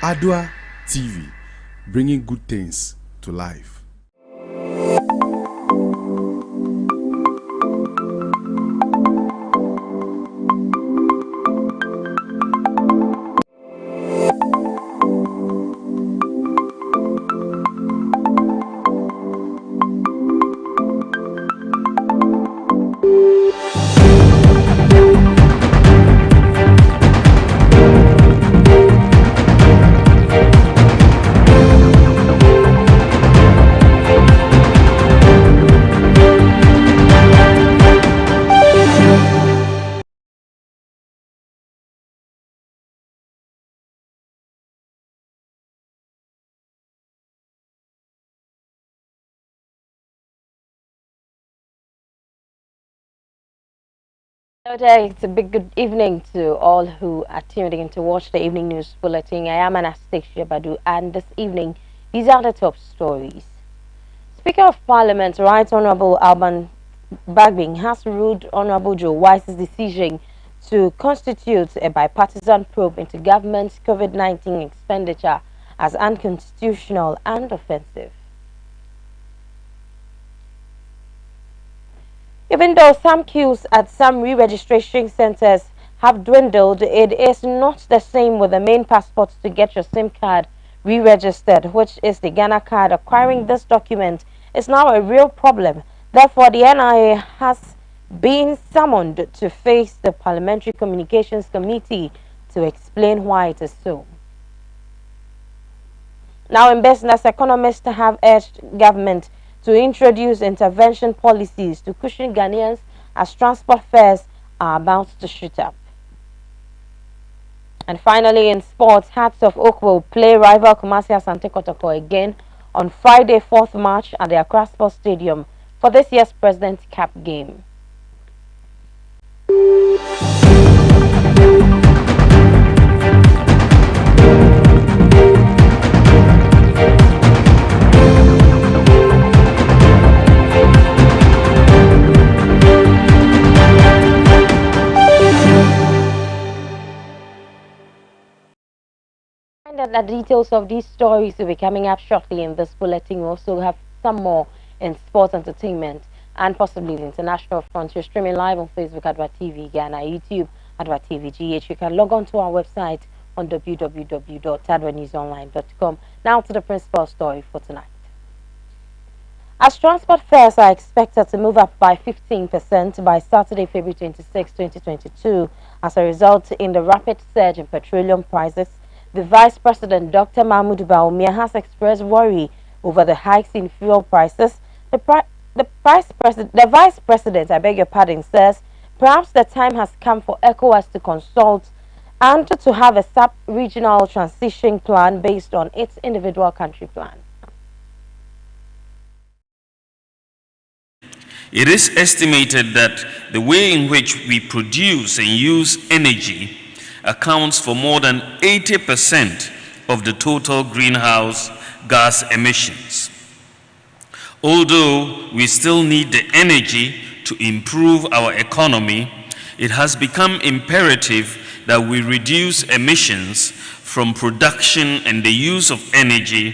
Adoa TV, bringing good things to life. Hello there, it's a big good evening to all who are tuned in to watch the evening news bulletin. I am Anastasia Baddoo, and this evening, these are the top stories. Speaker of Parliament, Right Honorable Alban Bagbing, has ruled Honorable Joe Wise's decision to constitute a bipartisan probe into government's COVID-19 expenditure as unconstitutional and offensive. Even though some queues at some re-registration centers have dwindled, it is not the same with the main passport to get your SIM card re-registered, which is the Ghana card. Acquiring this document is now a real problem. Therefore, the NIA has been summoned to face the Parliamentary Communications Committee to explain why it is so. Now, in business, economists have urged government to introduce intervention policies to cushion Ghanaians as transport fares are about to shoot up. And finally, in sports, Hearts of Oak will play rival Kumasi Asante Kotoko again on Friday, 4th March at the Accra Sports Stadium for this year's President's Cup game. The details of these stories will be coming up shortly in this bulletin. We also have some more in sports, entertainment, and possibly the international front. You're streaming live on Facebook, Adoa TV Ghana, YouTube, Adoa TV GH. You can log on to our website on www.adoanewsonline.com. Now to the principal story for tonight. As transport fares are expected to move up by 15% by Saturday, February 26, 2022, as a result in the rapid surge in petroleum prices, the Vice President, Dr. Mahmoud Bawumia, has expressed worry over the hikes in fuel prices. The Vice President, I beg your pardon, says perhaps the time has come for ECOWAS to consult and to have a sub-regional transition plan based on its individual country plans. It is estimated that the way in which we produce and use energy accounts for more than 80% of the total greenhouse gas emissions. Although we still need the energy to improve our economy, it has become imperative that we reduce emissions from production and the use of energy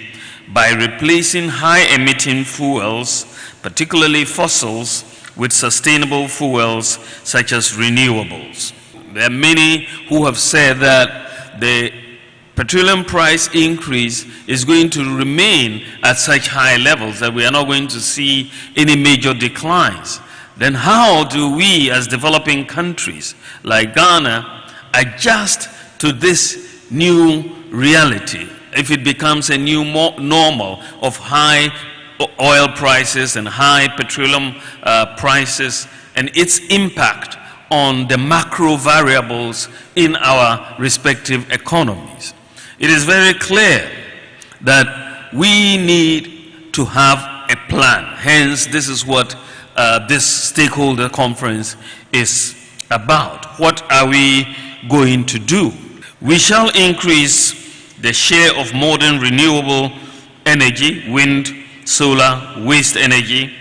by replacing high-emitting fuels, particularly fossils, with sustainable fuels such as renewables. There are many who have said that the petroleum price increase is going to remain at such high levels that we are not going to see any major declines. Then how do we as developing countries like Ghana adjust to this new reality if it becomes a new normal of high oil prices and high petroleum prices and its impact on the macro variables in our respective economies? It is very clear that we need to have a plan. Hence, this is what this stakeholder conference is about. What are we going to do? We shall increase the share of modern renewable energy, wind, solar, waste energy,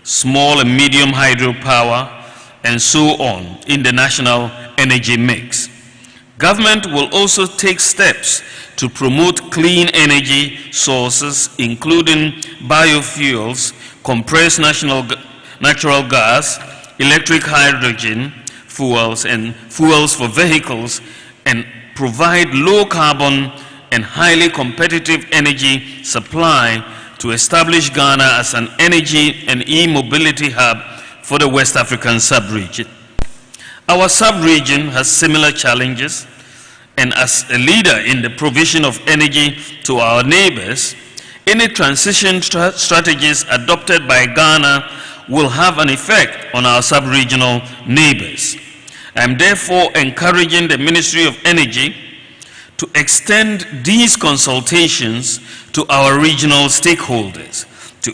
small and medium hydropower, and so on in the national energy mix. Government will also take steps to promote clean energy sources, including biofuels, compressed natural gas, electric hydrogen fuels, and fuels for vehicles, and provide low carbon and highly competitive energy supply to establish Ghana as an energy and e-mobility hub for the West African sub-region. Our sub-region has similar challenges, and as a leader in the provision of energy to our neighbors, any transition strategies adopted by Ghana will have an effect on our sub-regional neighbors. I am therefore encouraging the Ministry of Energy to extend these consultations to our regional stakeholders, to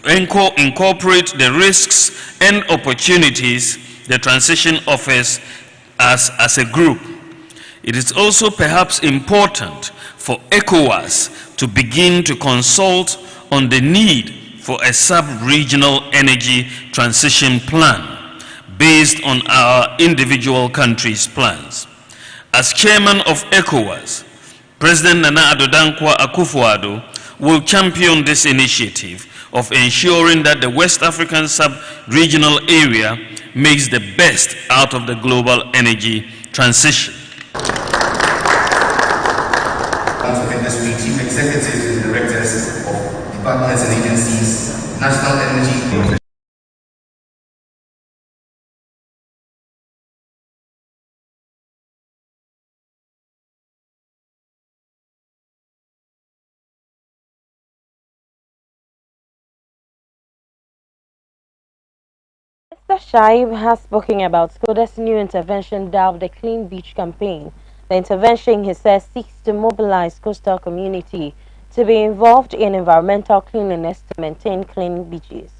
incorporate the risks and opportunities the transition offers us as a group. It is also perhaps important for ECOWAS to begin to consult on the need for a sub-regional energy transition plan based on our individual countries' plans. As chairman of ECOWAS, President Nana Addo Dankwa Akufo-Addo will champion this initiative of ensuring that the West African sub-regional area makes the best out of the global energy transition. Chief executives and directors of departments and agencies, National Energy. Mr. Shaib has spoken about Skoda's new intervention dubbed the Clean Beach campaign. The intervention, he says, seeks to mobilize coastal community to be involved in environmental cleanliness to maintain clean beaches.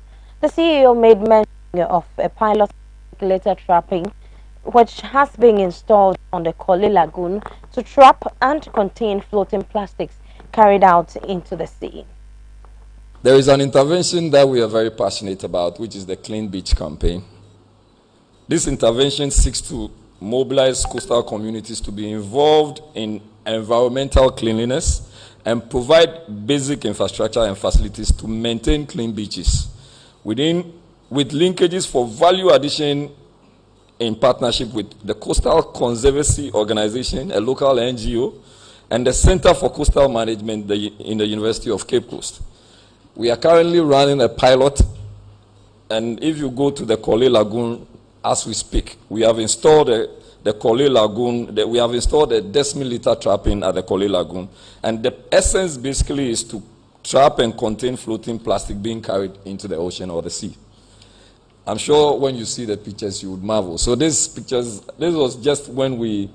The CEO made mention of a pilot circulator trapping which has been installed on the Korle Lagoon to trap and contain floating plastics carried out into the sea. There is an intervention that we are very passionate about, which is the Clean Beach campaign. This intervention seeks to mobilize coastal communities to be involved in environmental cleanliness and provide basic infrastructure and facilities to maintain clean beaches with linkages for value addition in partnership with the Coastal Conservancy Organization, a local NGO, and the Center for Coastal Management in the University of Cape Coast. We are currently running a pilot, and if you go to the Korle Lagoon as we speak, we have installed the Korle Lagoon, we have installed a decimiliter trapping at the Korle Lagoon, and the essence basically is to trap and contain floating plastic being carried into the ocean or the sea. I'm sure when you see the pictures, you would marvel. So this was just when we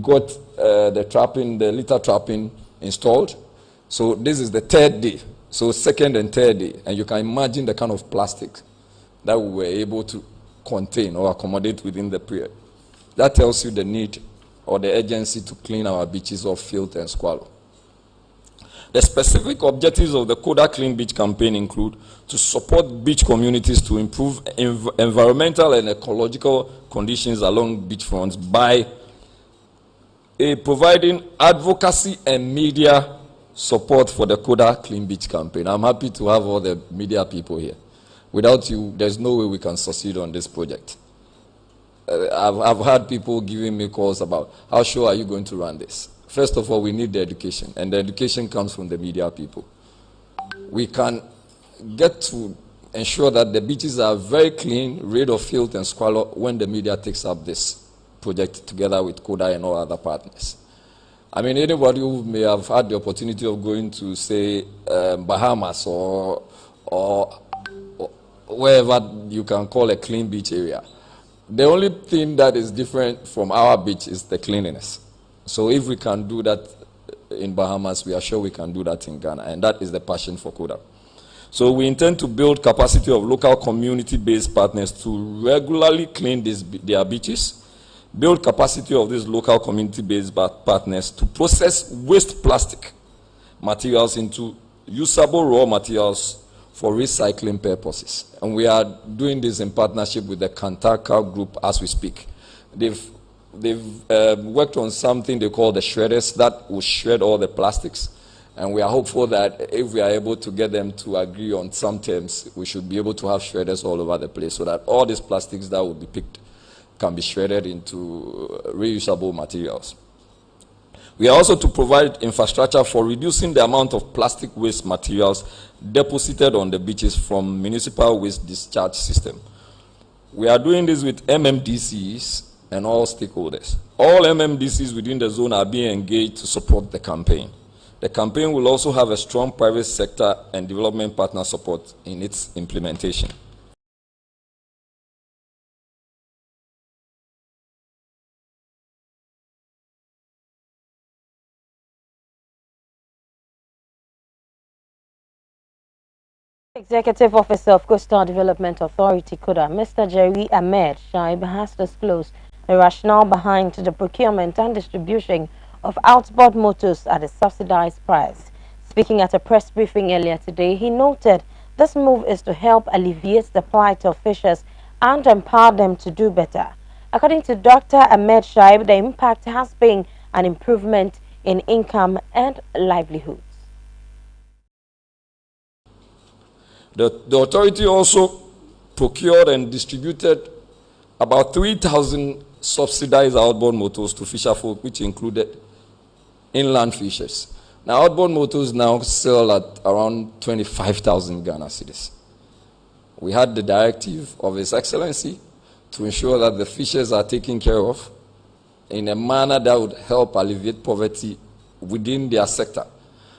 got the litter trapping installed. So this is the third day, so second and third day, and you can imagine the kind of plastic that we were able to contain or accommodate within the period. That tells you the need or the urgency to clean our beaches of filth and squalor. The specific objectives of the Koda Clean Beach campaign include to support beach communities to improve environmental and ecological conditions along beachfronts by providing advocacy and media support for the Koda Clean Beach campaign. I'm happy to have all the media people here. Without you, there's no way we can succeed on this project. I've had people giving me calls about how sure are you going to run this. First of all, we need the education, and the education comes from the media people. We can get to ensure that the beaches are very clean, rid of filth and squalor when the media takes up this project together with Koda and all other partners. I mean, anybody who may have had the opportunity of going to, say, Bahamas or wherever you can call a clean beach area, the only thing that is different from our beach is the cleanliness. So if we can do that in Bahamas, we are sure we can do that in Ghana, and that is the passion for Koda. So we intend to build capacity of local community-based partners to regularly clean their beaches, build capacity of these local community-based partners to process waste plastic materials into usable raw materials for recycling purposes. And we are doing this in partnership with the Kantaka group as we speak. They've they've worked on something they call the shredders that will shred all the plastics. And we are hopeful that if we are able to get them to agree on some terms, we should be able to have shredders all over the place so that all these plastics that will be picked can be shredded into reusable materials. We are also to provide infrastructure for reducing the amount of plastic waste materials deposited on the beaches from municipal waste discharge system. We are doing this with MMDCs and all stakeholders. All MMDCs within the zone are being engaged to support the campaign. The campaign will also have a strong private sector and development partner support in its implementation. Executive Officer of Coastal Development Authority, KODA, Mr. Jerry Ahmed Shaib, has disclosed the rationale behind the procurement and distribution of outboard motors at a subsidized price. Speaking at a press briefing earlier today, he noted this move is to help alleviate the plight of fishers and empower them to do better. According to Dr. Ahmed Shaib, the impact has been an improvement in income and livelihoods. The authority also procured and distributed about 3,000 subsidized outboard motors to fisherfolk, which included inland fishers. Now, outboard motors now sell at around 25,000 Ghana cedis. We had the directive of His Excellency to ensure that the fishers are taken care of in a manner that would help alleviate poverty within their sector.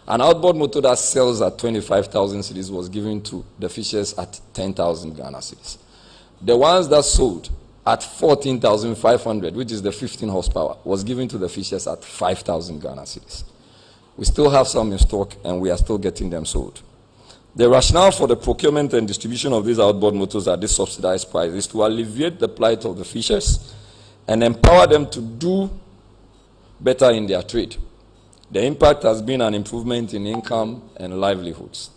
An outboard motor that sells at 25,000 cedis was given to the fishers at 10,000 Ghana cedis. The ones that sold at 14,500, which is the 15 horsepower, was given to the fishers at 5,000 Ghana cedis. We still have some in stock, and we are still getting them sold. The rationale for the procurement and distribution of these outboard motors at this subsidized price is to alleviate the plight of the fishers and empower them to do better in their trade. The impact has been an improvement in income and livelihoods.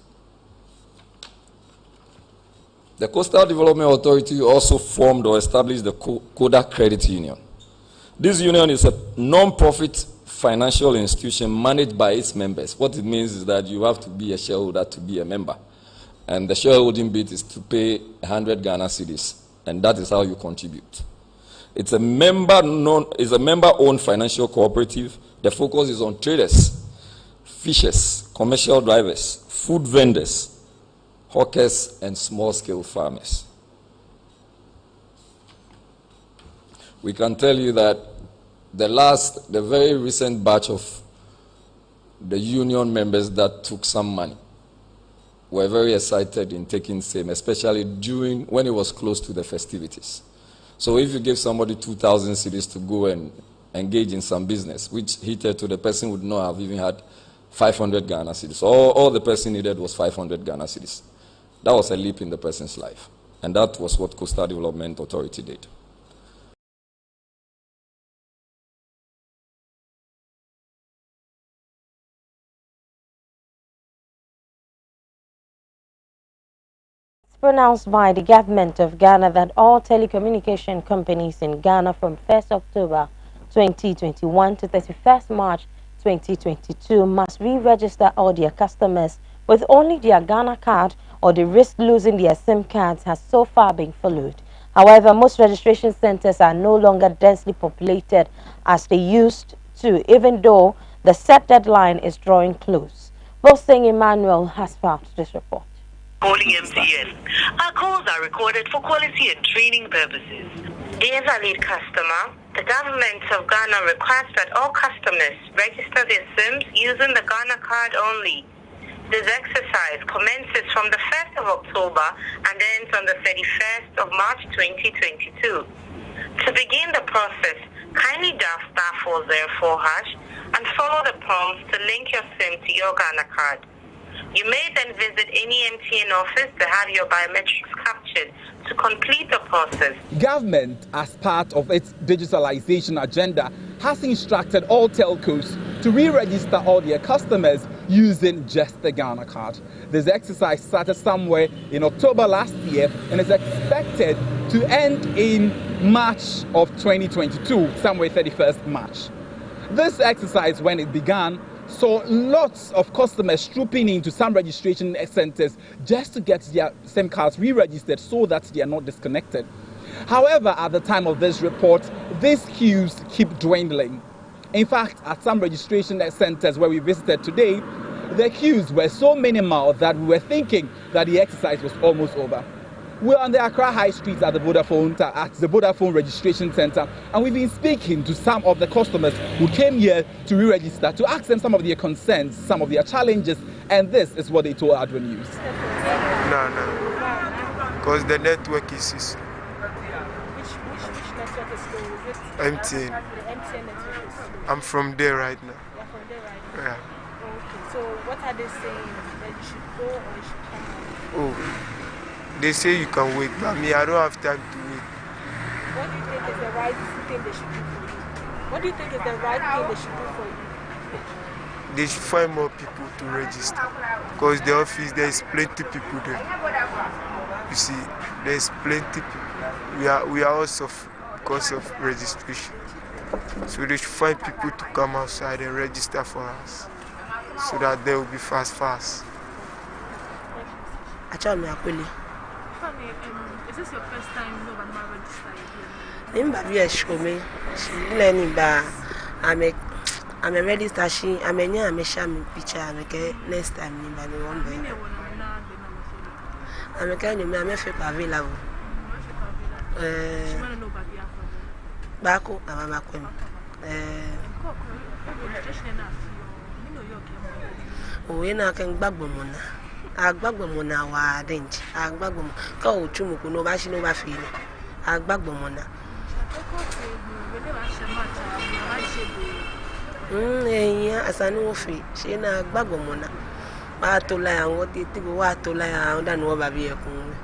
The Coastal Development Authority also formed or established the KODA Credit Union. This union is a non-profit financial institution managed by its members. What it means is that you have to be a shareholder to be a member. And the shareholding bit is to pay 100 Ghana cedis, and that is how you contribute. It's a member-owned financial cooperative. The focus is on traders, fishers, commercial drivers, food vendors, hawkers, and small-scale farmers. We can tell you that the very recent batch of the union members that took some money were very excited in taking same, especially when it was close to the festivities. So if you give somebody 2,000 cedis to go and engage in some business, which hitherto the person would not have even had 500 Ghana cedis. All the person needed was 500 Ghana cedis. That was a leap in the person's life. And that was what Coastal Development Authority did. Pronounced by the government of Ghana that all telecommunication companies in Ghana from 1st October 2021 to 31st March 2022 must re-register all their customers with only their Ghana card, or the risk losing their SIM cards has so far been followed. However, most registration centers are no longer densely populated as they used to, even though the set deadline is drawing close. Bossing Emmanuel has filed this report. Calling MTN. Our calls are recorded for quality and training purposes. Dear valued customer, the government of Ghana requires that all customers register their SIMs using the Ghana card only. This exercise commences from the 1st of October and ends on the 31st of March 2022. To begin the process, kindly dial *404# and follow the prompts to link your SIM to your Ghana card. You may then visit any MTN office to have your biometrics captured to complete the process. Government, as part of its digitalization agenda, has instructed all telcos to re-register all their customers using just the Ghana card. This exercise started somewhere in October last year and is expected to end in March of 2022, somewhere 31st March. This exercise, when it began, saw lots of customers trooping into some registration centers just to get their SIM cards re-registered so that they are not disconnected. However, at the time of this report, these queues keep dwindling. In fact, at some registration centers where we visited today, the queues were so minimal that we were thinking that the exercise was almost over. We're on the Accra High Street at the Vodafone Registration Center, and we've been speaking to some of the customers who came here to re-register to ask them some of their concerns, some of their challenges, and this is what they told Adoa News. No, because the network is slow. Which network is slow? Is it MTN. The MTN network is slow. I'm from there right now. You're from there right now? Yeah. Okay, so what are they saying? That you should go or you should come out? Oh, they say you can wait, but me, I don't have time to wait. What do you think is the right thing they should do for you? What do you think is the right thing they should do for you? They should find more people to register, because the office, there's plenty people there. You see, there's plenty people. We are also because of registration. So they should find people to come outside and register for us, so that they will be fast. Is this your first time registering? I'm a register. I'm a sham picture. I'm a next time. I'm a kind of available. Bako, I'm a we na kan gbagbo mo na agbagbo mo na wa denji agbagbo mo ka o chumu ko no ba shi no ba fi ni agbagbo mo na eyan asanu wo fi se na agbagbo mo na ba to la awon ti wa to la awon danu wo ba bi ekun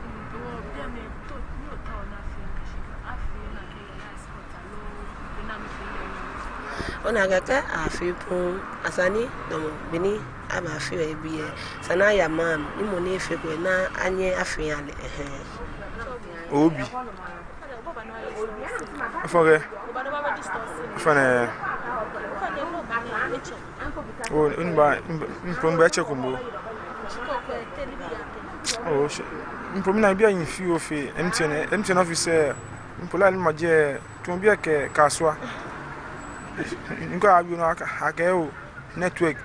ona gaka afipun asani domo bini aba afi ebi sana ya mam ni mo ni efe ko na anye afian le Obi. Afore. Afane. Oh, unba chekumbo. Oh, na bia yin fi ofe MTN officer mpola ni maje tumbia ke kaswa. Nko abi no aka o network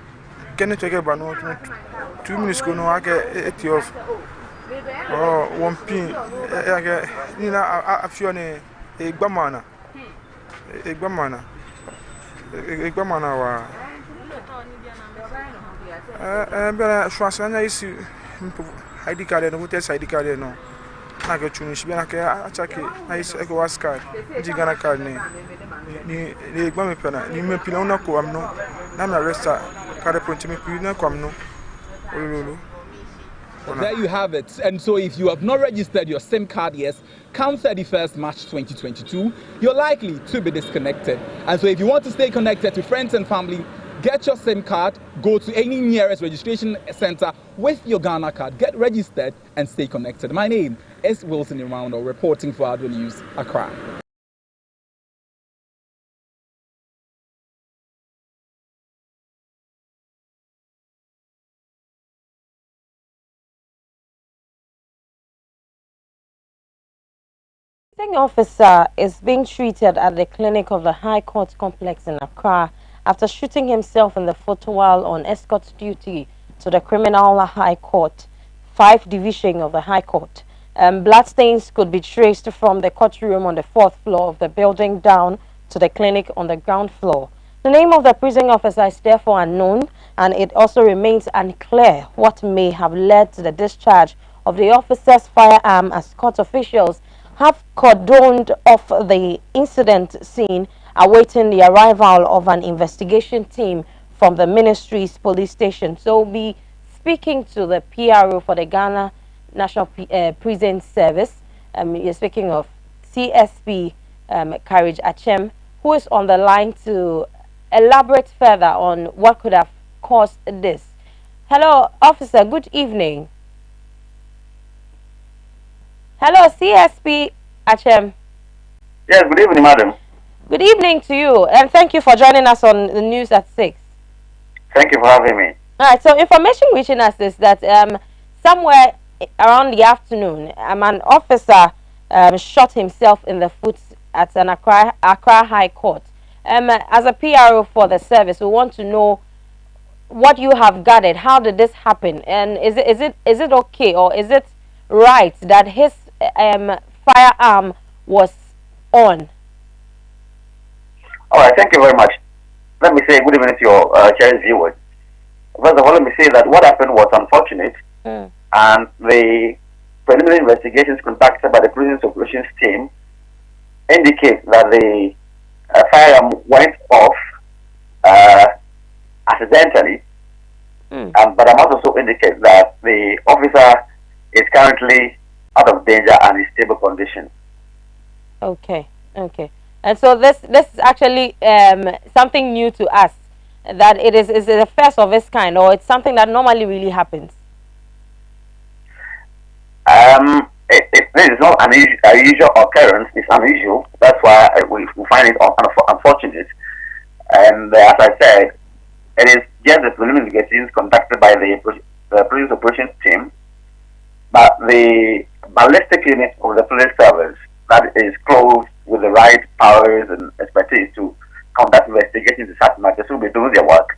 ke network ba no 2 minutes ko no aka eti off. Oh, one pin aka ni na afio ne egbamana wa bela shwasanya isi ID card no voter ID card no na ke chunu shi bena ke achake na isi eko waska jigana card ni egbame pena ni me pina una ko amno na na resta card point me pina ko amno ololo. There you have it. And so if you have not registered your SIM card yet, come 31st March 2022, you're likely to be disconnected. And so if you want to stay connected to friends and family, get your SIM card, go to any nearest registration center with your Ghana card, get registered and stay connected. My name is Wilson Iraundo, reporting for Adoa News, Accra. The officer is being treated at the clinic of the High Court complex in Accra after shooting himself in the foot while on escort duty to the Criminal High Court, 5th Division of the High Court. Bloodstains could be traced from the courtroom on the 4th floor of the building down to the clinic on the ground floor. The name of the prison officer is therefore unknown, and it also remains unclear what may have led to the discharge of the officer's firearm, as court officials have cordoned off the incident scene, awaiting the arrival of an investigation team from the ministry's police station. So we'll be speaking to the PRO for the Ghana National Prison Service. You're speaking of CSP Courage Achem, who is on the line to elaborate further on what could have caused this. Hello, officer. Good evening. Hello, CSP Achem. Yes, good evening, madam. Good evening to you, and thank you for joining us on the news at 6. Thank you for having me. All right, so information reaching us is that somewhere around the afternoon, an officer shot himself in the foot at an Accra High Court. As a PRO for the service, we want to know what you have gathered. How did this happen, and is it okay, or is it right that his firearm was on? All right, thank you very much. Let me say good evening to your cherished viewers. First of all, let me say that what happened was unfortunate, and the preliminary investigations conducted by the Prisons Operations team indicate that the firearm went off accidentally, but I must also indicate that the officer is currently out of danger and in stable condition. Okay, okay. And so this is actually something new to us, that is it the first of its kind, or it's something that normally really happens? This is not an unusual occurrence. It's unusual. That's why we find it unfortunate. And as I said, it is just the preliminary investigations conducted by the police operations team, but the ballistic unit of the police service that is closed with the right powers and expertise to conduct investigations in such matters will be doing their work,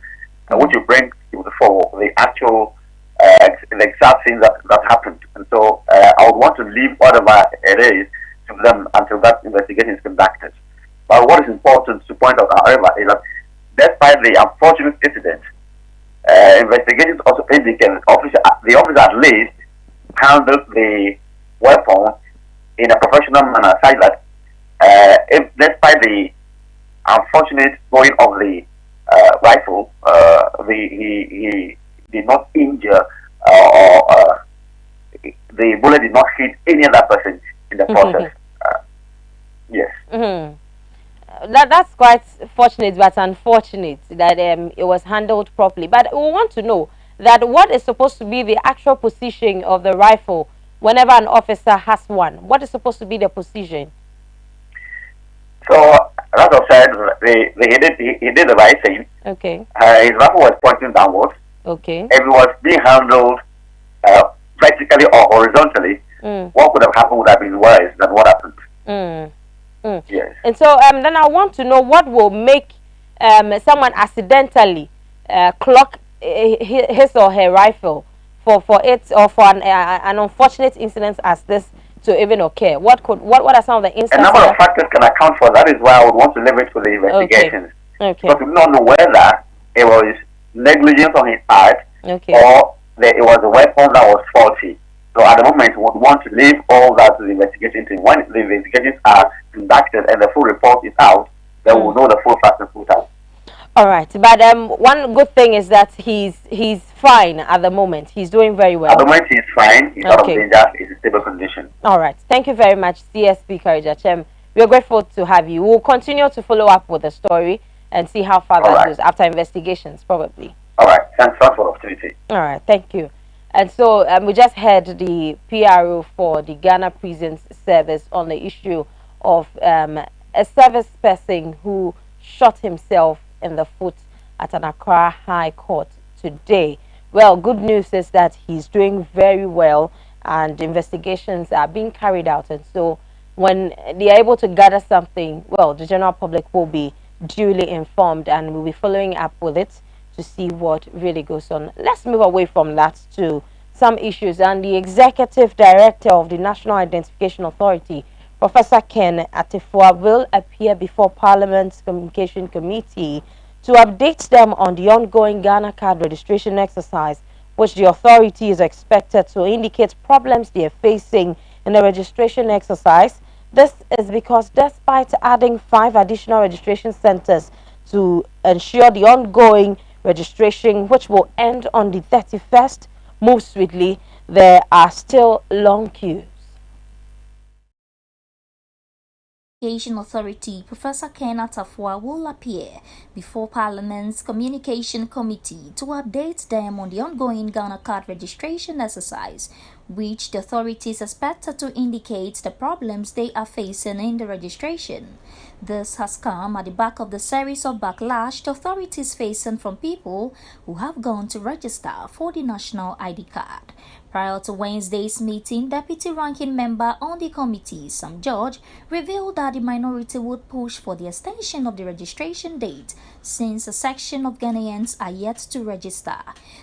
which will bring to the fore the actual the exact things that happened. And so I would want to leave whatever it is to them until that investigation is conducted. But what is important to point out, however, is that despite the unfortunate incident, investigations also indicate that the officer at least handled the weapon in a professional manner, such that despite the unfortunate going of the rifle, he did not injure or the bullet did not hit any other person in the process. Yes. That's quite fortunate, but unfortunate that it was handled properly. But we want to know that what is supposed to be the actual position of the rifle whenever an officer has one. What is supposed to be the position? So, as I said, he did the right thing. Okay. His rifle was pointing downwards. Okay. If it was being handled vertically or horizontally, what could have happened would have been worse than what happened. Yes. And so then I want to know what will make someone accidentally clock his or her rifle for it, or for an unfortunate incident as this to even occur. What are some of the instances? A number of factors can account for that. Is why I would want to leave it to the investigations. Okay. Because we don't know whether it was negligence on his part, okay, or it was a weapon that was faulty. So at the moment, we would want to leave all that to the investigation team. When the investigations are conducted and the full report is out, then we'll know the full facts and full out. All right, but one good thing is that he's fine at the moment. He's doing very well. At the moment, he's fine. He's out of danger. He's in stable condition. All right, thank you very much, CSP Karajachem. We are grateful to have you. We'll continue to follow up with the story and see how far that goes after investigations, probably. All right, thanks for the opportunity. All right, thank you. And so we just heard the PRO for the Ghana Prisons Service on the issue of a service person who shot himself in the foot at an Accra High Court today. Well, good news is that he's doing very well and investigations are being carried out. And so when they are able to gather something, well, the general public will be duly informed and we'll be following up with it to see what really goes on. Let's move away from that to some issues. And the Executive Director of the National Identification Authority, Professor Ken Atifua, will appear before Parliament's Communication Committee to update them on the ongoing Ghana card registration exercise, which the authority is expected to indicate problems they are facing in the registration exercise. This is because despite adding 5 additional registration centers to ensure the ongoing registration, which will end on the 31st, move sweetly, there are still long queues. Communication Authority, Professor Ken Atifua, will appear before Parliament's Communication Committee to update them on the ongoing Ghana card registration exercise, which the authorities expected to indicate the problems they are facing in the registration. This has come at the back of the series of backlash the authorities facing from people who have gone to register for the national ID card. Prior to Wednesday's meeting, Deputy Ranking Member on the committee, Sam George, revealed that the minority would push for the extension of the registration date since a section of Ghanaians are yet to register.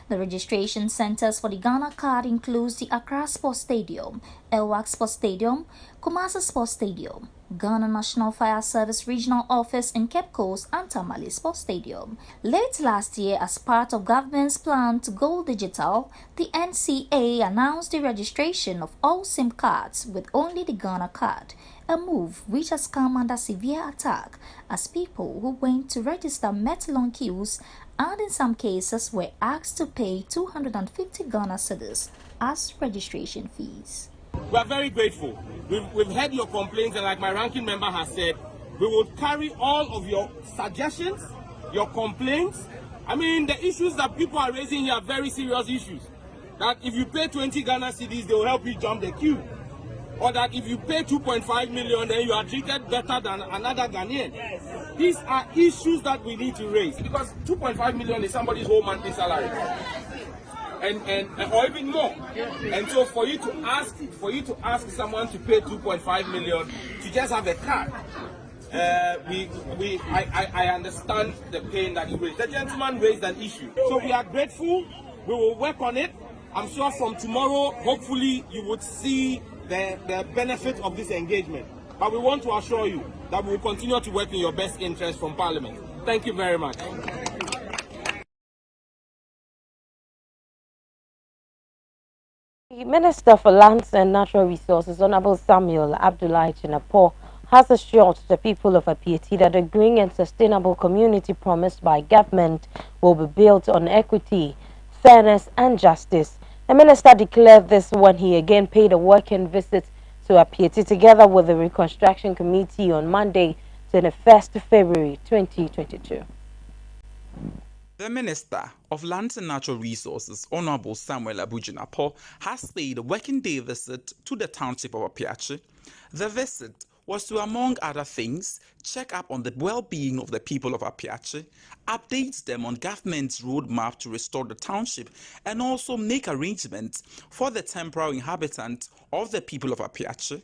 The registration centers for the Ghana card includes the Accra Sports Stadium, Elwak Sports Stadium, Kumasi Sports Stadium, Ghana National Fire Service Regional Office in Cape Coast and Tamale Sports Stadium. Late last year, as part of government's plan to go digital, the NCA announced the registration of all SIM cards with only the Ghana card, a move which has come under severe attack as people who went to register met long queues and in some cases were asked to pay 250 Ghana cedis as registration fees. We are very grateful. We've heard your complaints, and like my ranking member has said, we will carry all of your suggestions, your complaints. I mean, the issues that people are raising here are very serious issues. That if you pay 20 Ghana cedis, they will help you jump the queue. Or that if you pay 2.5 million, then you are treated better than another Ghanaian. These are issues that we need to raise, because 2.5 million is somebody's whole monthly salary. Or even more. And so for you to ask someone to pay 2.5 million to just have a card, I understand the pain that you raised. The gentleman raised an issue. So we are grateful. We will work on it. I'm sure from tomorrow, hopefully, you would see the benefit of this engagement. But we want to assure you that we will continue to work in your best interest from Parliament. Thank you very much. The Minister for Lands and Natural Resources, Honorable Samuel Abdullahi Chinapor, has assured the people of Apieti that the green and sustainable community promised by government will be built on equity, fairness and justice. The minister declared this when he again paid a working visit to Apieti together with the Reconstruction Committee on Monday, 21st February 2022. The Minister of Lands and Natural Resources, Honorable Samuel Abujinapo, has paid a working day visit to the township of Apiachi. The visit was to, among other things, check up on the well-being of the people of Apiachi, update them on government's roadmap to restore the township, and also make arrangements for the temporary inhabitants of the people of Apiachi.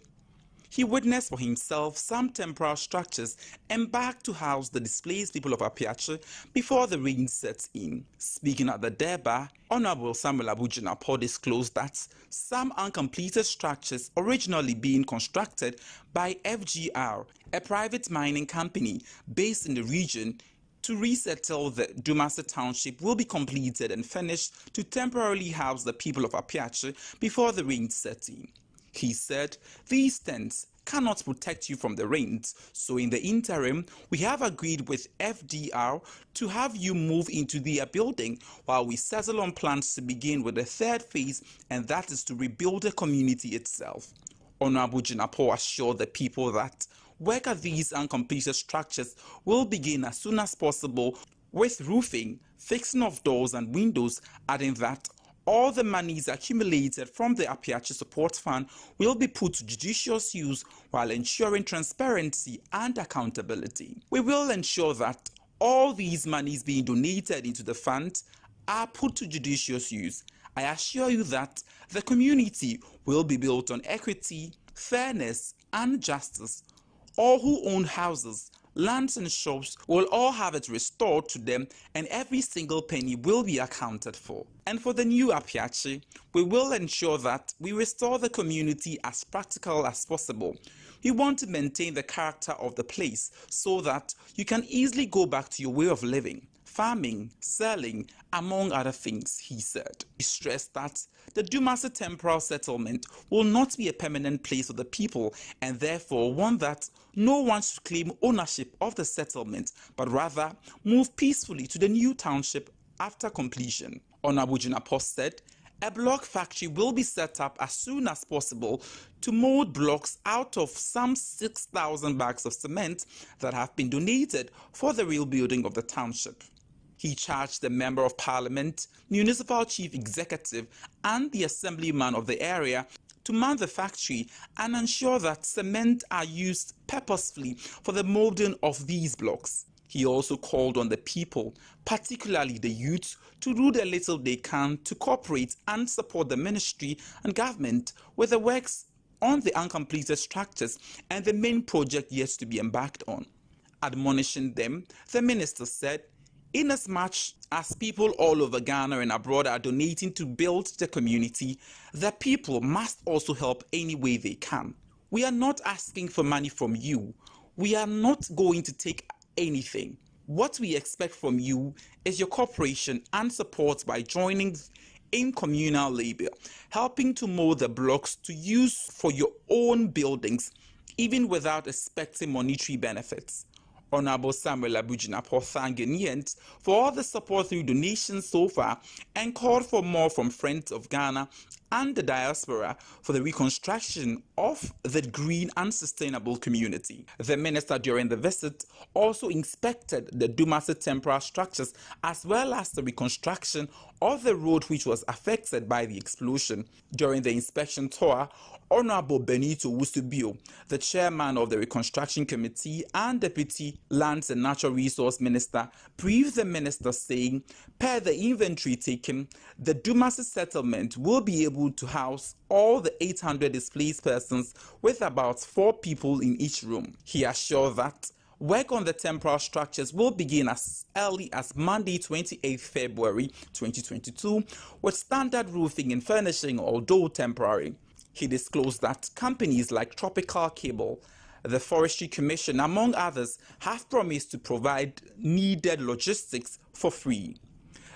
He witnessed for himself some temporary structures embarked to house the displaced people of Apiachi before the rain set in. Speaking at the Deba, Honorable Samuel Abujinapo disclosed that some uncompleted structures originally being constructed by FGR, a private mining company based in the region, to resettle the Dumasi township will be completed and finished to temporarily house the people of Apiachi before the rain set in. He said, these tents cannot protect you from the rains, so in the interim, we have agreed with FDR to have you move into their building while we settle on plans to begin with the third phase, and that is to rebuild the community itself. Honorable Jinapo assured the people that work at these uncompleted structures will begin as soon as possible with roofing, fixing of doors and windows, adding that all the monies accumulated from the Apiachi Support Fund will be put to judicious use while ensuring transparency and accountability. We will ensure that all these monies being donated into the fund are put to judicious use. I assure you that the community will be built on equity, fairness, and justice. All who own houses, lands and shops will all have it restored to them, and every single penny will be accounted for. And for the new Apiachi, we will ensure that we restore the community as practical as possible. We want to maintain the character of the place so that you can easily go back to your way of living, farming, selling, among other things, he said. He stressed that the Dumasi temporal settlement will not be a permanent place for the people, and therefore one that no one should claim ownership of the settlement, but rather move peacefully to the new township after completion. Honorable Jinapo said, a block factory will be set up as soon as possible to mold blocks out of some 6,000 bags of cement that have been donated for the rebuilding of the township. He charged the Member of Parliament, Municipal Chief Executive, and the Assemblyman of the area to man the factory and ensure that cement are used purposefully for the molding of these blocks. He also called on the people, particularly the youth, to do the little they can to cooperate and support the ministry and government with the works on the uncompleted structures and the main project yet to be embarked on. Admonishing them, the minister said, inasmuch as people all over Ghana and abroad are donating to build the community, the people must also help any way they can. We are not asking for money from you. We are not going to take anything. What we expect from you is your cooperation and support by joining in communal labor, helping to mold the blocks to use for your own buildings, even without expecting monetary benefits. Honorable Samuel Abujinapo thanked Ghanaians for all the support through donations so far and called for more from Friends of Ghana and the diaspora for the reconstruction of the green and sustainable community. The minister during the visit also inspected the Dumasi temporary structures as well as the reconstruction of the road which was affected by the explosion. During the inspection tour, Honorable Benito Wusubio, the chairman of the Reconstruction Committee and Deputy Lands and Natural Resource Minister, briefed the minister saying, per the inventory taken, the Dumasi settlement will be able to house all the 800 displaced persons with about 4 people in each room. He assured that work on the temporary structures will begin as early as Monday, 28 February 2022, with standard roofing and furnishing, although temporary. He disclosed that companies like Tropical Cable, the Forestry Commission, among others, have promised to provide needed logistics for free.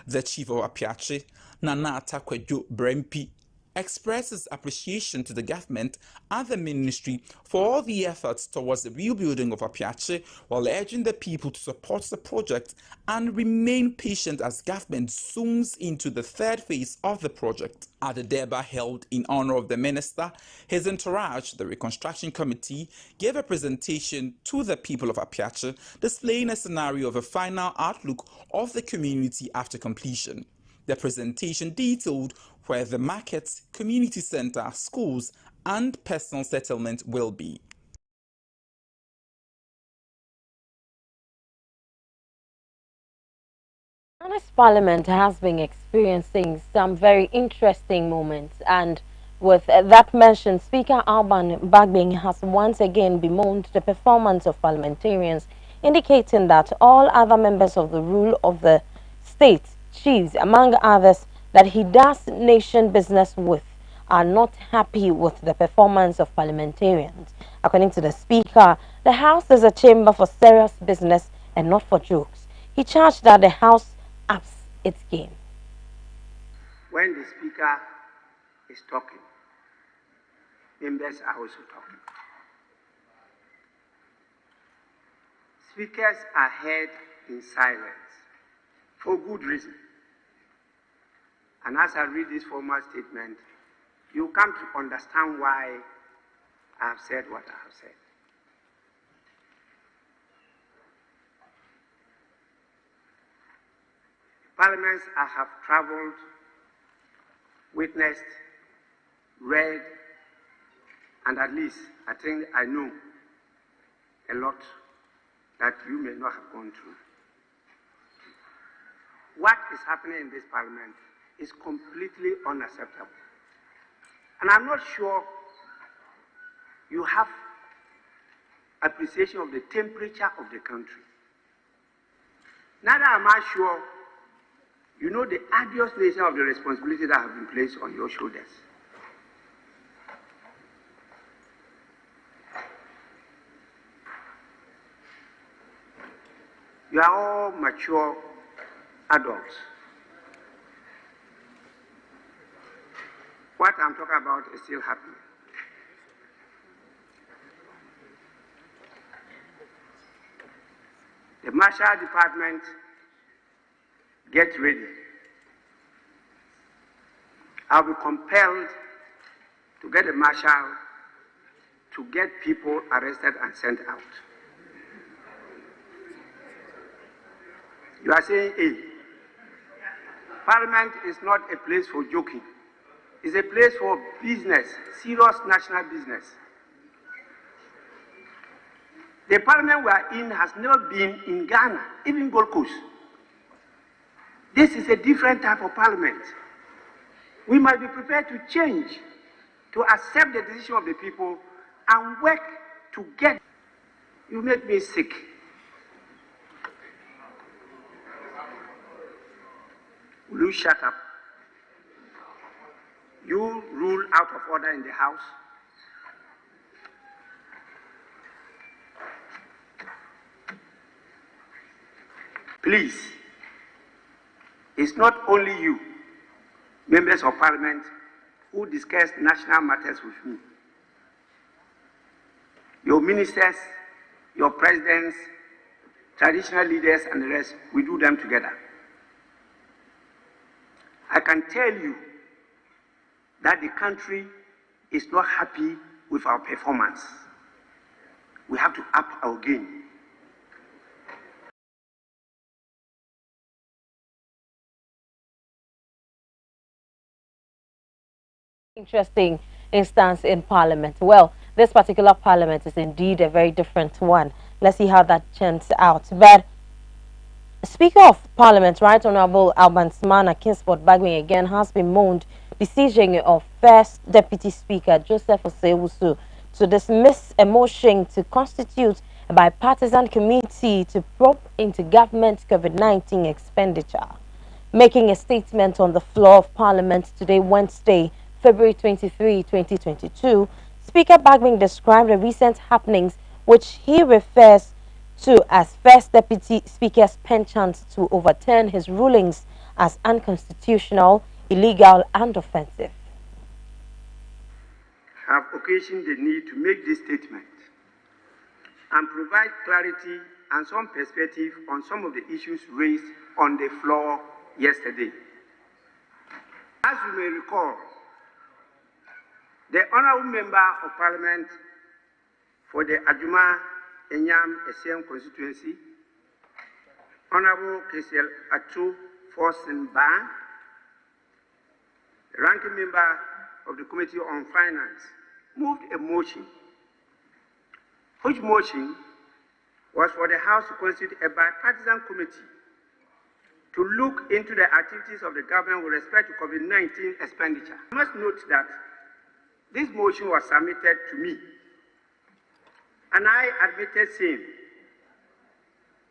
The chief of Apiache, Nana Atakwejo Brempi, expresses appreciation to the government and the ministry for all the efforts towards the rebuilding of Apiache, while urging the people to support the project and remain patient as government zooms into the third phase of the project. At the Deba held in honor of the minister, his entourage, the Reconstruction Committee, gave a presentation to the people of Apiache, displaying a scenario of a final outlook of the community after completion. The presentation detailed where the markets, community center, schools, and personal settlement will be. Ghana's parliament has been experiencing some very interesting moments, and with that mentioned, Speaker Alban Bagbing has once again bemoaned the performance of parliamentarians, indicating that all other members of the rule of the state, chiefs, among others, that he does nation business with, are not happy with the performance of parliamentarians. According to the Speaker, the House is a chamber for serious business and not for jokes. He charged that the House ups its game. When the Speaker is talking, members are also talking. Speakers are heard in silence for good reason. And as I read this formal statement, you come to understand why I have said what I have said. Parliaments I have traveled, witnessed, read, and at least I think I know a lot that you may not have gone through. What is happening in this parliament is completely unacceptable. And I'm not sure you have appreciation of the temperature of the country. Neither am I sure you know the arduous nature of the responsibility that have been placed on your shoulders. You are all mature adults. What I'm talking about is still happening. The Marshal Department, get ready. I'll be compelled to get a marshal to get people arrested and sent out. You are saying A. Parliament is not a place for joking. It's a place for business, serious national business. The parliament we are in has never been in Ghana, even Gold Coast. This is a different type of parliament. We must be prepared to change, to accept the decision of the people and work together. You make me sick. Will you shut up? You rule out of order in the House. Please, it's not only you, members of Parliament, who discuss national matters with me. Your ministers, your presidents, traditional leaders, and the rest, we do them together. I can tell you that the country is not happy with our performance. We have to up our game. Interesting instance in Parliament. Well, this particular Parliament is indeed a very different one. Let's see how that turns out. But Speaker of Parliament, Right Honorable Alban Smana Kinsport Bagwin again has bemoaned the decision of First Deputy Speaker Joseph Osei-Owusu to dismiss a motion to constitute a bipartisan committee to probe into government COVID-19 expenditure. Making a statement on the floor of Parliament today, Wednesday, February 23, 2022, Speaker Bagwin described the recent happenings, which he refers to as First Deputy Speaker's penchant to overturn his rulings, as unconstitutional, illegal, and offensive. Have occasioned the need to make this statement and provide clarity and some perspective on some of the issues raised on the floor yesterday. As you may recall, the Honourable Member of Parliament for the Adjuma Enyam Essiem constituency, Honourable Kesel Atu Forsen Ban, the ranking member of the Committee on Finance, moved a motion, which motion was for the House to constitute a bipartisan committee to look into the activities of the government with respect to COVID-19 expenditure. I must note that this motion was submitted to me, and I admitted saying,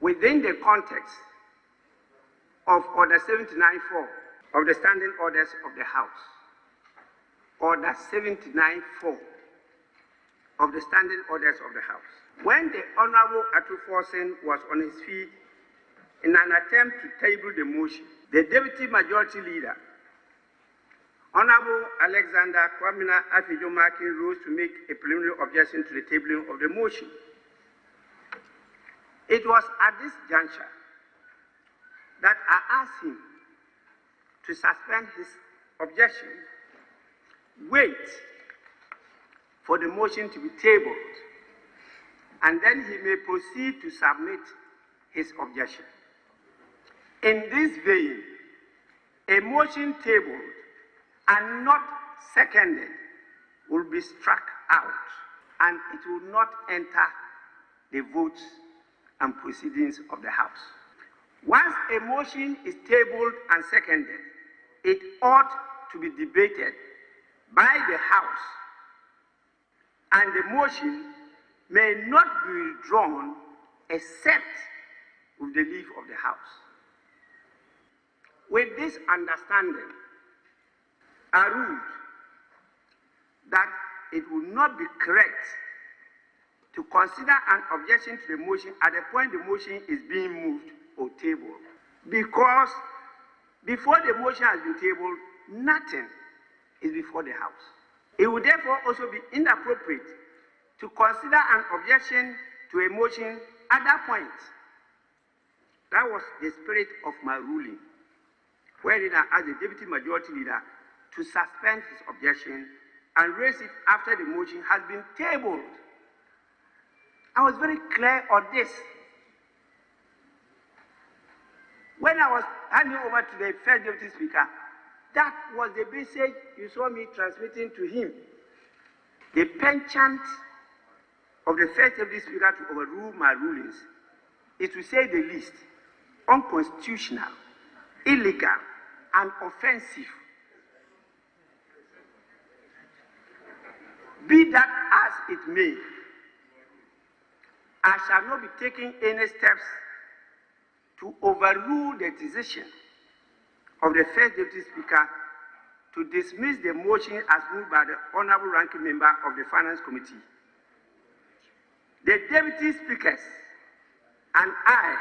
within the context of Order 79.4 of the Standing Orders of the House, Order 79.4 of the Standing Orders of the House, when the Honourable Atu Forsen was on his feet in an attempt to table the motion, the Deputy Majority Leader, Honourable Alexander Kwamina Afijo-Makin, rose to make a preliminary objection to the tabling of the motion. It was at this juncture that I asked him to suspend his objection, wait for the motion to be tabled, and then he may proceed to submit his objection. In this vein, a motion tabled and not seconded will be struck out, and it will not enter the votes and proceedings of the House. Once a motion is tabled and seconded, it ought to be debated by the House, and the motion may not be withdrawn except with the leave of the House. With this understanding, I ruled that it would not be correct to consider an objection to the motion at the point the motion is being moved or tabled, because before the motion has been tabled, nothing is before the House. It would therefore also be inappropriate to consider an objection to a motion at that point. That was the spirit of my ruling, wherein I asked the Deputy Majority Leader to suspend his objection and raise it after the motion has been tabled. I was very clear on this. When I was handing over to the First Deputy Speaker, that was the message you saw me transmitting to him. The penchant of the First Deputy Speaker to overrule my rulings is, to say the least, unconstitutional, illegal, and offensive. Be that as it may, I shall not be taking any steps to overrule the decision of the First Deputy Speaker to dismiss the motion as moved by the Honourable Ranking Member of the Finance Committee. The Deputy Speakers and I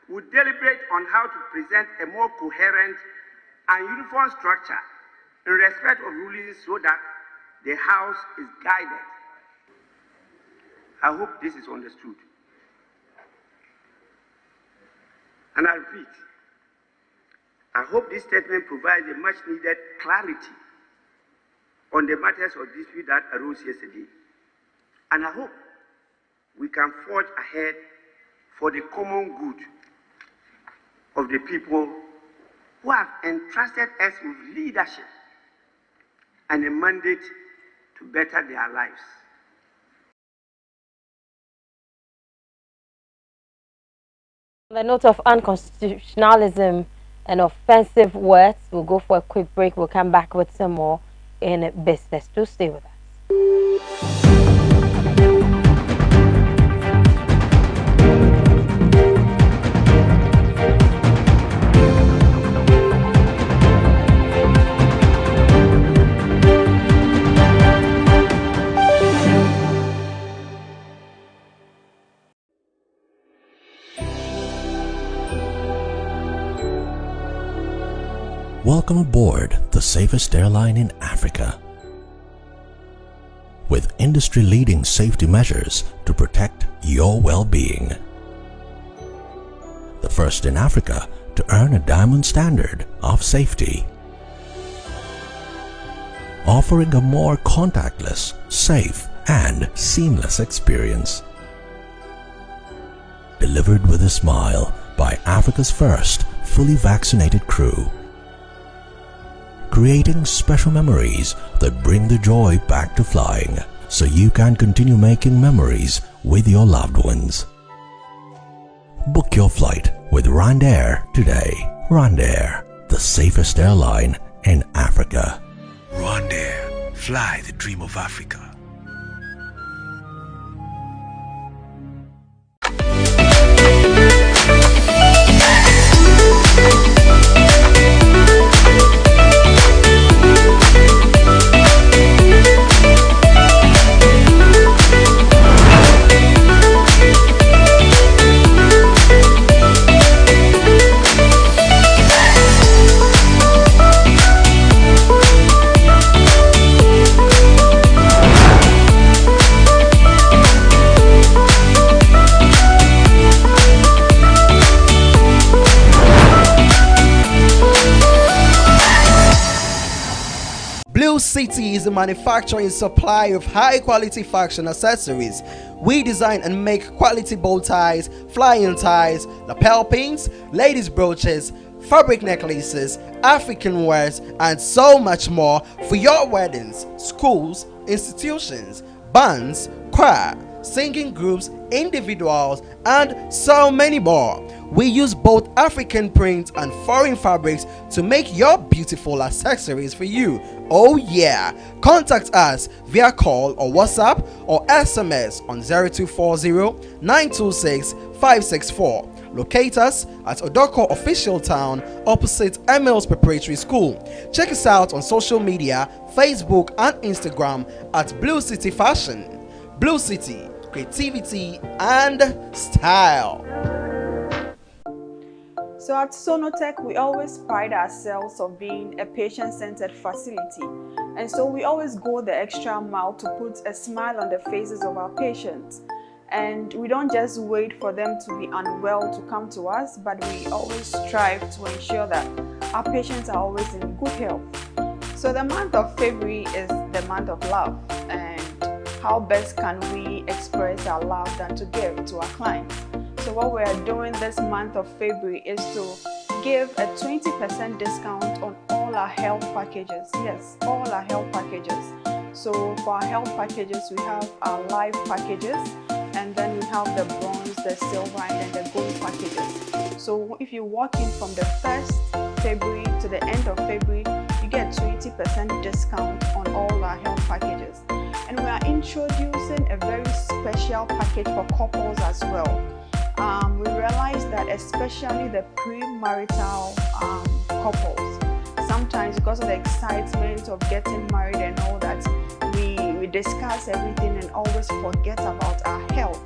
will deliberate on how to present a more coherent and uniform structure in respect of rulings so that the House is guided. I hope this is understood. And I repeat, I hope this statement provides a much needed clarity on the matters of dispute that arose yesterday. And I hope we can forge ahead for the common good of the people who have entrusted us with leadership and a mandate to better their lives. On the note of unconstitutionalism and offensive words, we'll go for a quick break. We'll come back with some more in business. Do stay with us. Welcome aboard the safest airline in Africa. With industry-leading safety measures to protect your well-being. The first in Africa to earn a diamond standard of safety. Offering a more contactless, safe, and seamless experience. Delivered with a smile by Africa's first fully vaccinated crew. Creating special memories that bring the joy back to flying, so you can continue making memories with your loved ones. Book your flight with Rwandair today. Rwandair, the safest airline in Africa. Rwandair, fly the dream of Africa. Blue City is a manufacturer and supplier of high-quality fashion accessories. We design and make quality bow ties, flying ties, lapel pins, ladies' brooches, fabric necklaces, African wares, and so much more for your weddings, schools, institutions, bands, choir, singing groups, individuals, and so many more. We use both African prints and foreign fabrics to make your beautiful accessories for you. Oh yeah! Contact us via call or WhatsApp or SMS on 0240 926 564. Locate us at Odoko Official Town opposite Emils Preparatory School. Check us out on social media, Facebook and Instagram at Blue City Fashion. Blue City, creativity and style. So at Sonotech, we always pride ourselves on being a patient-centered facility. And so we always go the extra mile to put a smile on the faces of our patients. And we don't just wait for them to be unwell to come to us, but we always strive to ensure that our patients are always in good health. So the month of February is the month of love. And how best can we express our love than to give to our clients? So what we are doing this month of February is to give a 20% discount on all our health packages. Yes, all our health packages. So for our health packages, we have our life packages, and then we have the bronze, the silver, and then the gold packages. So if you walk in from the 1st February to the end of February, you get 20% discount on all our health packages. And we are introducing a very special package for couples as well. We realize that especially the premarital couples, sometimes because of the excitement of getting married and all that, we discuss everything and always forget about our health.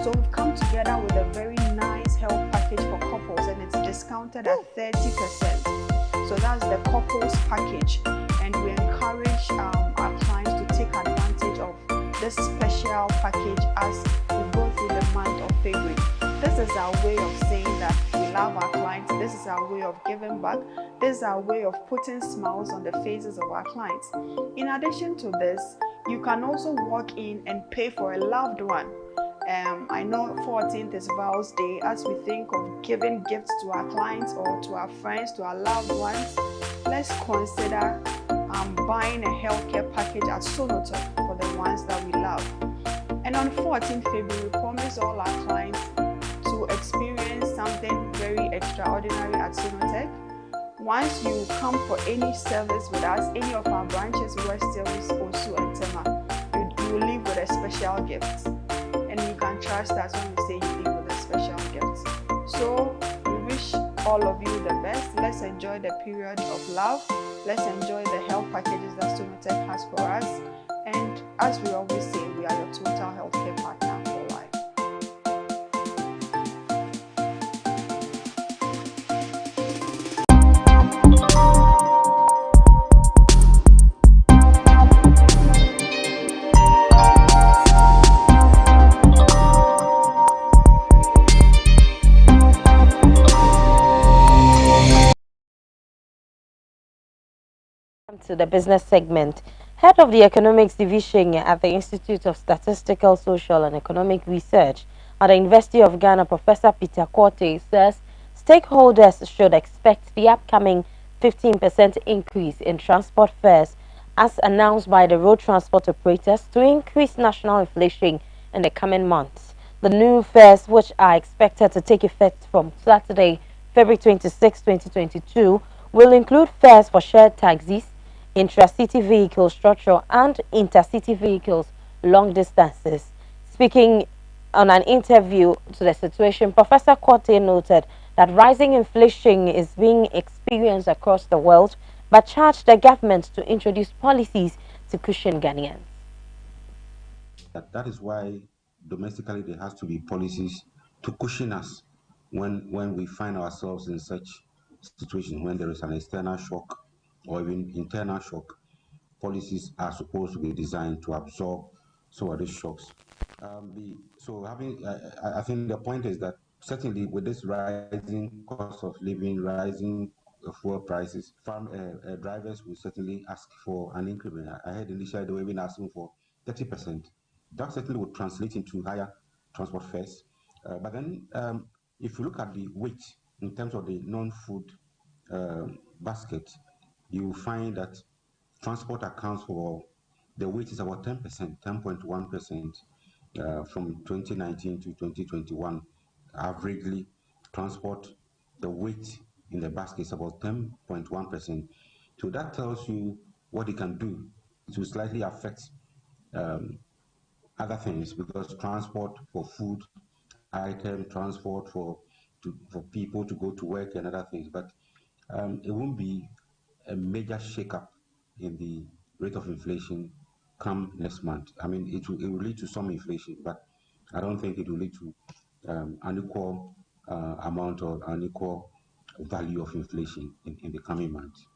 So we've come together with a very nice health package for couples, and it's discounted at 30%. So that's the couples package, and we encourage our clients to take advantage of this special package as we go through the month of February. This is our way of saying that we love our clients. This is our way of giving back. This is our way of putting smiles on the faces of our clients. In addition to this, you can also walk in and pay for a loved one. I know 14th is Vows Day. As we think of giving gifts to our clients or to our friends, to our loved ones, let's consider buying a healthcare package at Sonotop for the ones that we love. And on 14th February, we promise all our clients to experience something very extraordinary at Sonotech. Once you come for any service with us, any of our branches, West Hills, Osu, and Tema, you will leave with a special gift. And you can trust us when we say you leave with a special gift. So we wish all of you the best. Let's enjoy the period of love. Let's enjoy the health packages that Sonotech has for us. And as we always say, we are your total healthcare partner for life. To the business segment. Head of the Economics Division at the Institute of Statistical, Social and Economic Research at the University of Ghana, Professor Peter Korte, says stakeholders should expect the upcoming 15% increase in transport fares as announced by the road transport operators to increase national inflation in the coming months. The new fares, which are expected to take effect from Saturday, February 26, 2022, will include fares for shared taxis, intra-city vehicles, structural and intercity vehicles, long distances. Speaking on an interview to the situation, Professor Korte noted that rising inflation is being experienced across the world, but charged the government to introduce policies to cushion Ghanaians. That is why domestically there has to be policies to cushion us when we find ourselves in such situations, when there is an external shock or even internal shock. Policies are supposed to be designed to absorb some of these shocks. I think the point is that certainly with this rising cost of living, rising fuel prices, drivers will certainly ask for an increment. I heard initially they were even asking for 30%. That certainly would translate into higher transport fares. But then if you look at the weight in terms of the non-food basket, you find that transport accounts for the weight is about 10%, 10.1% from 2019 to 2021. Averagely, transport, the weight in the basket is about 10.1%. So that tells you what it can do to slightly affect other things, because transport for food item, transport for people to go to work and other things, but it won't be a major shakeup in the rate of inflation come next month. I mean, it will lead to some inflation, but I don't think it will lead to an equal amount or an equal value of inflation in the coming months.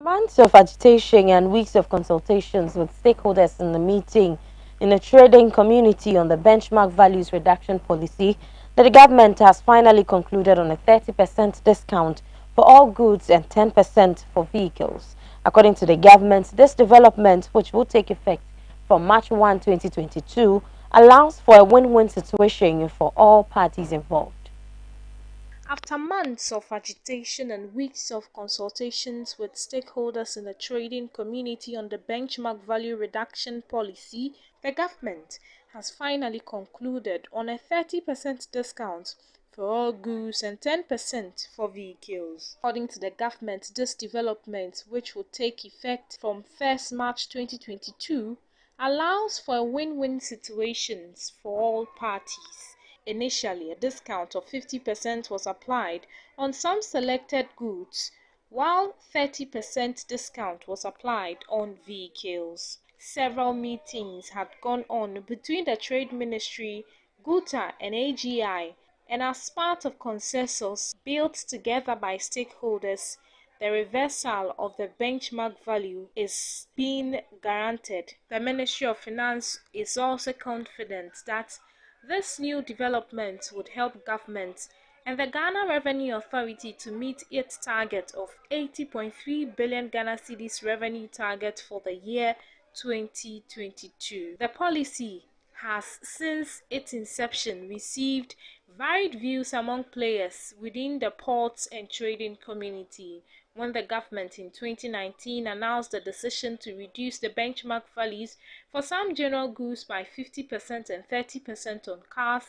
Months of agitation and weeks of consultations with stakeholders in the meeting in the trading community on the benchmark values reduction policy, that the government has finally concluded on a 30% discount for all goods and 10% for vehicles. According to the government, this development, which will take effect from March 1, 2022, allows for a win-win situation for all parties involved. After months of agitation and weeks of consultations with stakeholders in the trading community on the benchmark value reduction policy, the government has finally concluded on a 30% discount for all goods and 10% for vehicles. According to the government, this development, which will take effect from 1st March 2022, allows for a win-win situations for all parties. Initially, a discount of 50% was applied on some selected goods, while 30% discount was applied on vehicles. Several meetings had gone on between the Trade Ministry, GUTA and AGI, and as part of consensus built together by stakeholders, the reversal of the benchmark value is being guaranteed. The Ministry of Finance is also confident that this new development would help government and the Ghana Revenue Authority to meet its target of 80.3 billion Ghana cedis revenue target for the year 2022. The policy has, since its inception, received varied views among players within the ports and trading community. When the government in 2019 announced the decision to reduce the benchmark values for some general goods by 50% and 30% on cars,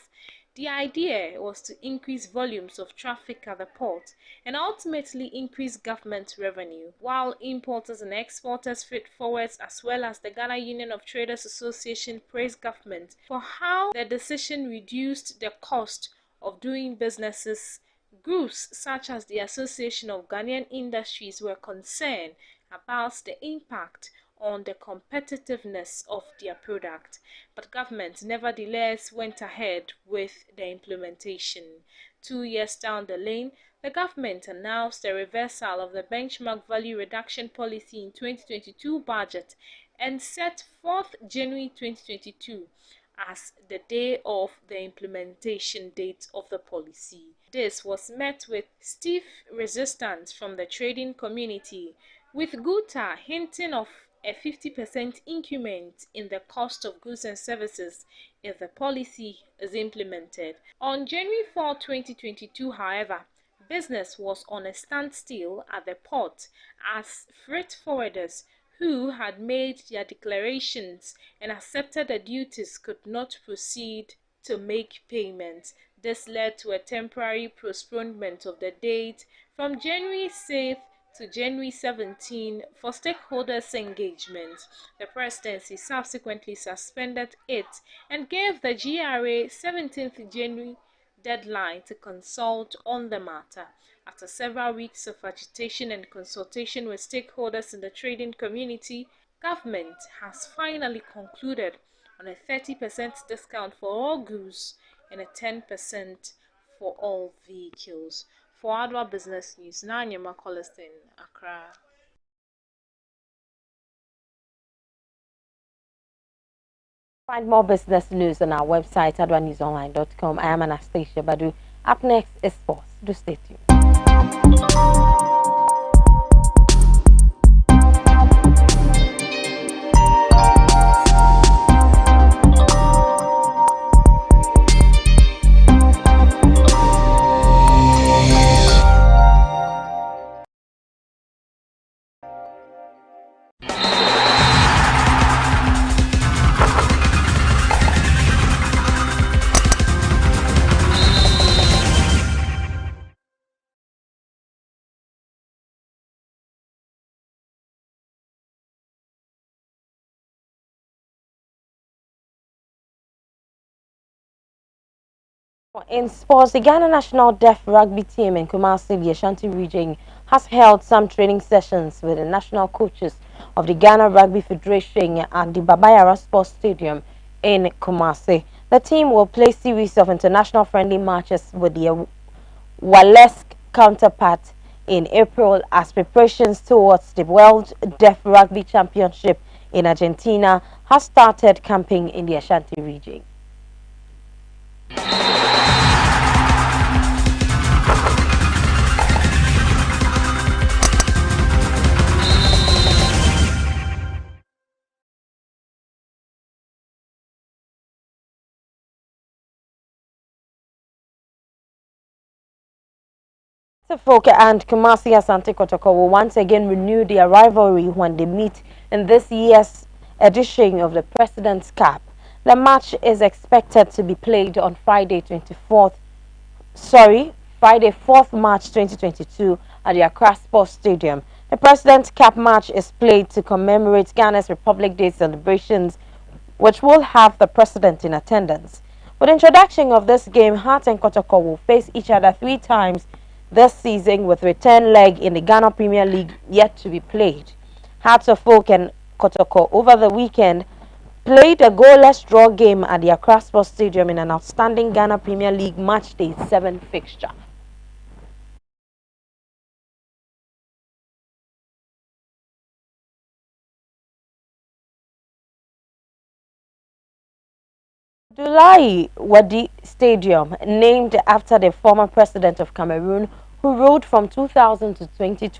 the idea was to increase volumes of traffic at the port and ultimately increase government revenue, while importers and exporters, freight forwarders, as well as the Ghana Union of Traders Association praised government for how the decision reduced the cost of doing businesses. Groups such as the Association of Ghanaian Industries were concerned about the impact on the competitiveness of their product, but government nevertheless went ahead with the implementation. 2 years down the lane, the government announced the reversal of the benchmark value reduction policy in 2022 budget and set 4th January 2022 as the day of the implementation date of the policy. This was met with stiff resistance from the trading community, with GUTA hinting of a 50% increment in the cost of goods and services if the policy is implemented. On January 4, 2022, however, business was on a standstill at the port as freight forwarders who had made their declarations and accepted the duties could not proceed to make payments. This led to a temporary postponement of the date from January 6th to January 17 for stakeholders' engagement. The presidency subsequently suspended it and gave the GRA 17th January deadline to consult on the matter. After several weeks of agitation and consultation with stakeholders in the trading community, government has finally concluded on a 30% discount for all goods and a 10% for all vehicles. For Adoa Business News, Nanyama Colestin, Accra. Find more business news on our website, adoanewsonline.com. I am Anastasia Baddoo. Up next is sports. Do stay tuned. In sports, the Ghana national deaf rugby team in Kumasi, the Ashanti region, has held some training sessions with the national coaches of the Ghana Rugby Federation at the Babayara Sports Stadium in Kumasi. The team will play a series of international friendly matches with the Walesk counterpart in April as preparations towards the World Deaf Rugby Championship in Argentina has started camping in the Ashanti region. Folk and Kumasi Asante Kotoko will once again renew their rivalry when they meet in this year's edition of the President's Cup. The match is expected to be played on Friday 4th March 2022 at the Accra Sports Stadium. The President's Cup match is played to commemorate Ghana's Republic Day celebrations, which will have the President in attendance. With the introduction of this game, Hearts and Kotoko will face each other 3 times this season, with return leg in the Ghana Premier League yet to be played. Hearts of Oak and Kotoko over the weekend played a goalless draw game at the Accra Sports Stadium in an outstanding Ghana Premier League Match Day 7 fixture. Abdoulaye Wade Stadium, named after the former president of Cameroon, who ruled from 2000 to 2012.